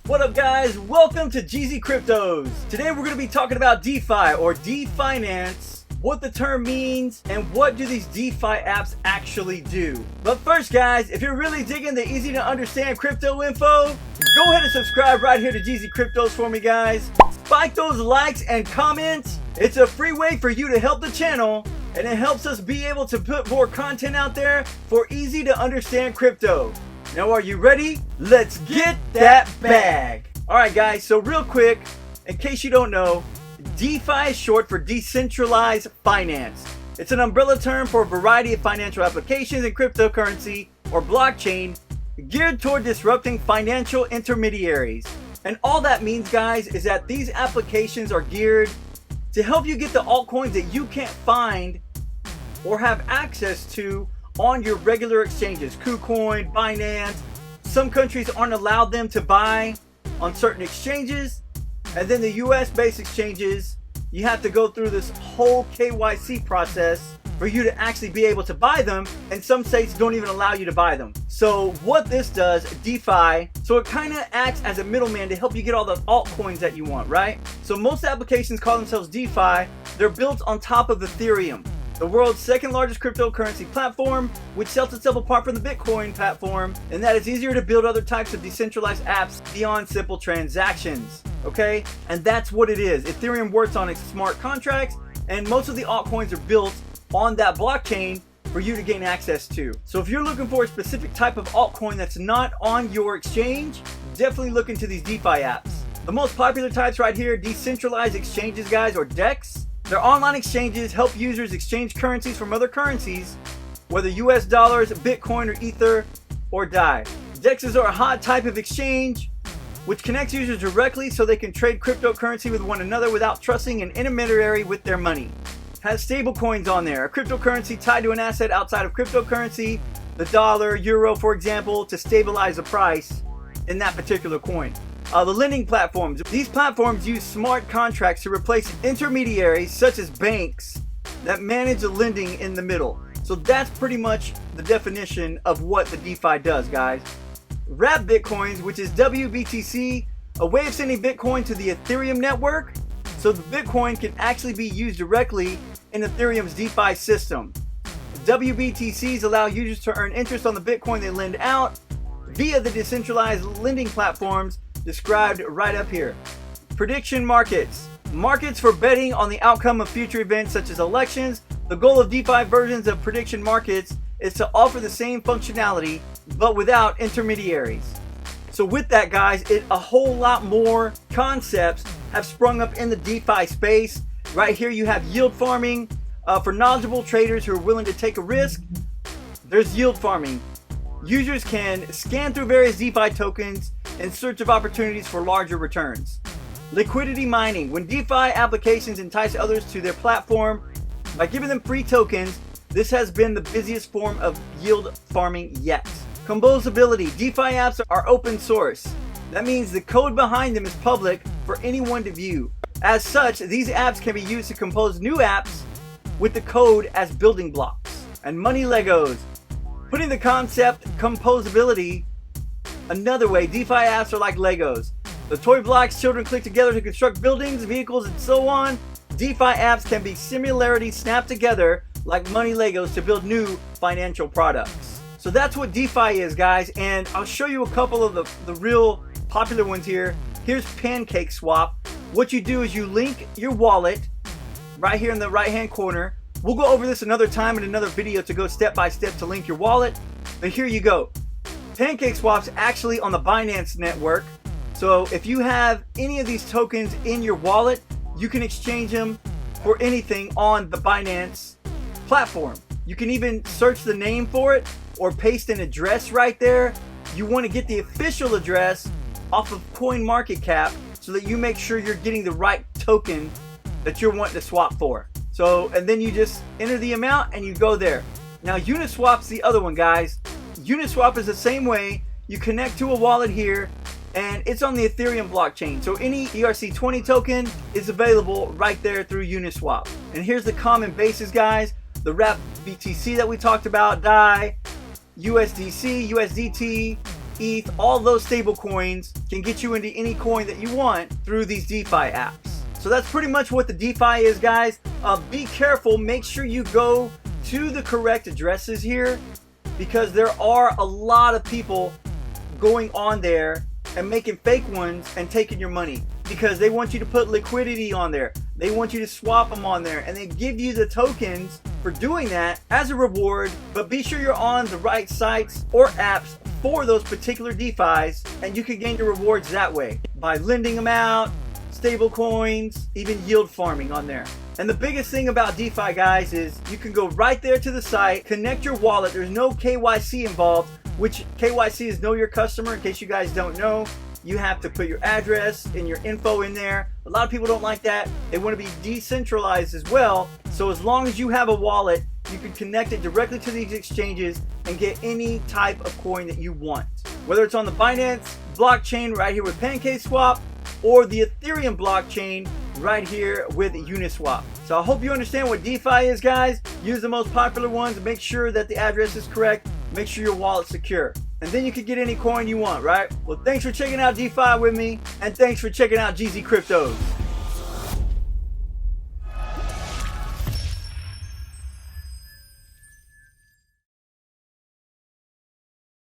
What up guys, welcome to GZ Cryptos. Today we're going to be talking about DeFi or DeFinance, what the term means, and what do these DeFi apps actually do. But first guys, if you're really digging the easy to understand crypto info, go ahead and subscribe right here to GZ Cryptos for me guys. Spike those likes and comments. It's a free way for you to help the channel, and it helps us be able to put more content out there for easy to understand crypto. Now are you ready? Let's get that bag. Alright guys, so real quick, in case you don't know, DeFi is short for Decentralized Finance. It's an umbrella term for a variety of financial applications in cryptocurrency or blockchain geared toward disrupting financial intermediaries. And all that means guys is that these applications are geared to help you get the altcoins that you can't find or have access to on your regular exchanges. KuCoin, Binance. Some countries aren't allowed them to buy on certain exchanges, and then the US based exchanges, you have to go through this whole KYC process for you to actually be able to buy them, and some states don't even allow you to buy them. So what this does, DeFi, so it kind of acts as a middleman to help you get all the altcoins that you want, right? So most applications call themselves DeFi. They're built on top of Ethereum, the world's second largest cryptocurrency platform, which sets itself apart from the Bitcoin platform, and that it's easier to build other types of decentralized apps beyond simple transactions. Okay, and that's what it is. Ethereum works on its smart contracts, and most of the altcoins are built on that blockchain for you to gain access to. So if you're looking for a specific type of altcoin that's not on your exchange, definitely look into these DeFi apps. The most popular types right here, Decentralized Exchanges guys, or DEX. Their online exchanges help users exchange currencies from other currencies, whether US dollars, Bitcoin, or Ether, or DAI. DEXs are a hot type of exchange which connects users directly so they can trade cryptocurrency with one another without trusting an intermediary with their money. Has stable coins on there, a cryptocurrency tied to an asset outside of cryptocurrency, the dollar, euro, for example, to stabilize the price in that particular coin. The lending platforms. These platforms use smart contracts to replace intermediaries such as banks that manage the lending in the middle. So that's pretty much the definition of what the DeFi does, guys. Wrapped Bitcoins, which is WBTC, a way of sending Bitcoin to the Ethereum network, so the Bitcoin can actually be used directly in Ethereum's DeFi system. WBTCs allow users to earn interest on the Bitcoin they lend out via the decentralized lending platforms described right up here. Prediction markets. Markets for betting on the outcome of future events such as elections. The goal of DeFi versions of prediction markets is to offer the same functionality but without intermediaries. So with that guys, a whole lot more concepts have sprung up in the DeFi space. Right here you have yield farming for knowledgeable traders who are willing to take a risk. There's yield farming. Users can scan through various DeFi tokens in search of opportunities for larger returns. Liquidity mining. When DeFi applications entice others to their platform by giving them free tokens, this has been the busiest form of yield farming yet. Composability. DeFi apps are open source. That means the code behind them is public for anyone to view. As such, these apps can be used to compose new apps with the code as building blocks. And money Legos. Putting the concept composability another way, DeFi apps are like Legos. The toy blocks children click together to construct buildings, vehicles, and so on. DeFi apps can be similarly snapped together like money Legos to build new financial products. So that's what DeFi is, guys, and I'll show you a couple of the real popular ones here. Here's Pancake Swap. What you do is you link your wallet right here in the right hand corner. We'll go over this another time in another video to go step by step to link your wallet, but here you go. Pancake Swap's actually on the Binance network, so if you have any of these tokens in your wallet, you can exchange them for anything on the Binance platform. You can even search the name for it or paste an address right there. You want to get the official address off of CoinMarketCap so that you make sure you're getting the right token that you're wanting to swap for. So, and then you just enter the amount and you go there. Now Uniswap's the other one, guys. Uniswap is the same way. You connect to a wallet here and it's on the Ethereum blockchain. So any ERC20 token is available right there through Uniswap. And here's the common bases, guys. The wrapped BTC that we talked about, DAI, USDC, USDT, ETH, all those stable coins can get you into any coin that you want through these DeFi apps. So that's pretty much what the DeFi is, guys. Be careful, make sure you go to the correct addresses here, because there are a lot of people going on there and making fake ones and taking your money, because they want you to put liquidity on there. They want you to swap them on there, and they give you the tokens for doing that as a reward. But be sure you're on the right sites or apps for those particular DeFis, and you can gain your rewards that way by lending them out, stable coins, even yield farming on there. And the biggest thing about DeFi, guys, is you can go right there to the site, connect your wallet. There's no KYC involved, which KYC is know your customer. In case you guys don't know, you have to put your address and your info in there. A lot of people don't like that. They want to be decentralized as well. So as long as you have a wallet, you can connect it directly to these exchanges and get any type of coin that you want. Whether it's on the Binance blockchain right here with Pancake Swap, or the Ethereum blockchain right here with Uniswap. So I hope you understand what DeFi is, guys. Use the most popular ones. Make sure that the address is correct. Make sure your wallet's secure. And then you can get any coin you want, right? Well, thanks for checking out DeFi with me, and thanks for checking out GZ Cryptos.